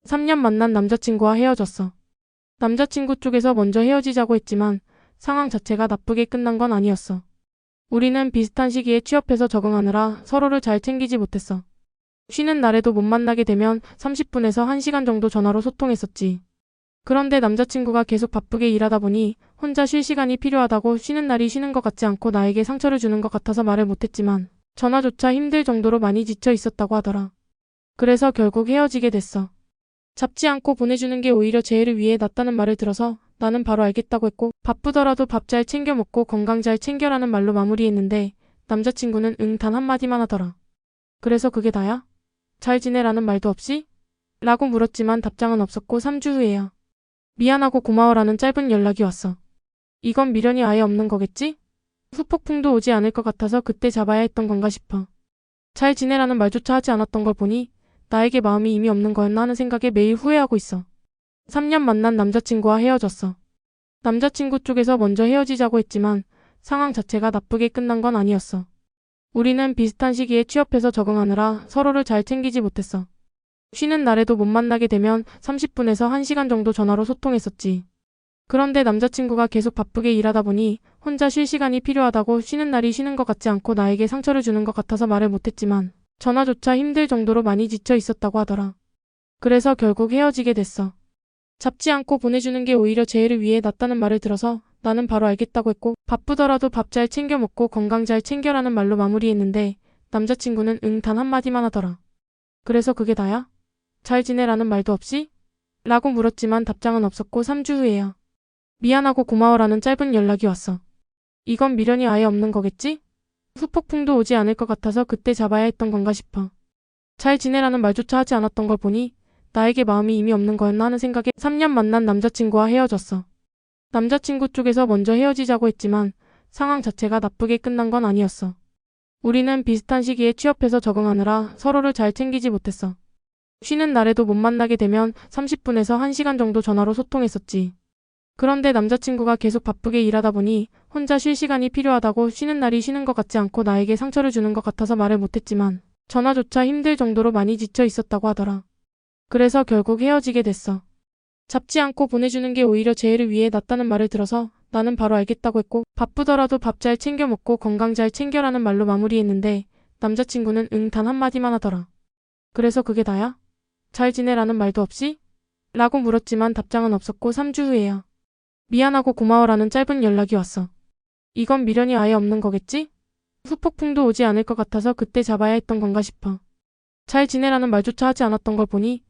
3년 만난 남자친구와 헤어졌어. 남자친구 쪽에서 먼저 헤어지자고 했지만 상황 자체가 나쁘게 끝난 건 아니었어. 우리는 비슷한 시기에 취업해서 적응하느라 서로를 잘 챙기지 못했어. 쉬는 날에도 못 만나게 되면 30분에서 1시간 정도 전화로 소통했었지. 그런데 남자친구가 계속 바쁘게 일하다 보니 혼자 쉴 시간이 필요하다고 쉬는 날이 쉬는 것 같지 않고 나에게 상처를 주는 것 같아서 말을 못했지만 전화조차 힘들 정도로 많이 지쳐 있었다고 하더라. 그래서 결국 헤어지게 됐어. 잡지 않고 보내주는 게 오히려 제 애를 위해 낫다는 말을 들어서 나는 바로 알겠다고 했고 바쁘더라도 밥 잘 챙겨 먹고 건강 잘 챙겨라는 말로 마무리했는데 남자친구는 응 단 한마디만 하더라. 그래서 그게 다야? 잘 지내라는 말도 없이? 라고 물었지만 답장은 없었고 3주 후에야. 미안하고 고마워라는 짧은 연락이 왔어. 이건 미련이 아예 없는 거겠지? 후폭풍도 오지 않을 것 같아서 그때 잡아야 했던 건가 싶어. 잘 지내라는 말조차 하지 않았던 걸 보니 나에게 마음이 이미 없는 거였나 하는 생각에 매일 후회하고 있어. 3년 만난 남자친구와 헤어졌어. 남자친구 쪽에서 먼저 헤어지자고 했지만 상황 자체가 나쁘게 끝난 건 아니었어. 우리는 비슷한 시기에 취업해서 적응하느라 서로를 잘 챙기지 못했어. 쉬는 날에도 못 만나게 되면 30분에서 1시간 정도 전화로 소통했었지. 그런데 남자친구가 계속 바쁘게 일하다 보니 혼자 쉴 시간이 필요하다고 쉬는 날이 쉬는 것 같지 않고 나에게 상처를 주는 것 같아서 말을 못했지만 전화조차 힘들 정도로 많이 지쳐 있었다고 하더라. 그래서 결국 헤어지게 됐어. 잡지 않고 보내주는 게 오히려 제 애를 위해 낫다는 말을 들어서 나는 바로 알겠다고 했고 바쁘더라도 밥 잘 챙겨 먹고 건강 잘 챙겨라는 말로 마무리했는데 남자친구는 응 단 한마디만 하더라. 그래서 그게 다야? 잘 지내라는 말도 없이? 라고 물었지만 답장은 없었고 3주 후에야. 미안하고 고마워라는 짧은 연락이 왔어. 이건 미련이 아예 없는 거겠지? 후폭풍도 오지 않을 것 같아서 그때 잡아야 했던 건가 싶어. 잘 지내라는 말조차 하지 않았던 걸 보니 나에게 마음이 이미 없는 거였나 하는 생각에 3년 만난 남자친구와 헤어졌어. 남자친구 쪽에서 먼저 헤어지자고 했지만 상황 자체가 나쁘게 끝난 건 아니었어. 우리는 비슷한 시기에 취업해서 적응하느라 서로를 잘 챙기지 못했어. 쉬는 날에도 못 만나게 되면 30분에서 1시간 정도 전화로 소통했었지. 그런데 남자친구가 계속 바쁘게 일하다 보니 혼자 쉴 시간이 필요하다고 쉬는 날이 쉬는 것 같지 않고 나에게 상처를 주는 것 같아서 말을 못했지만 전화조차 힘들 정도로 많이 지쳐 있었다고 하더라. 그래서 결국 헤어지게 됐어. 잡지 않고 보내주는 게 오히려 제 애를 위해 낫다는 말을 들어서 나는 바로 알겠다고 했고 바쁘더라도 밥 잘 챙겨 먹고 건강 잘 챙겨라는 말로 마무리했는데 남자친구는 응 단 한마디만 하더라. 그래서 그게 다야? 잘 지내라는 말도 없이? 라고 물었지만 답장은 없었고 3주 후에야. 미안하고 고마워라는 짧은 연락이 왔어. 이건 미련이 아예 없는 거겠지? 후폭풍도 오지 않을 것 같아서 그때 잡아야 했던 건가 싶어. 잘 지내라는 말조차 하지 않았던 걸 보니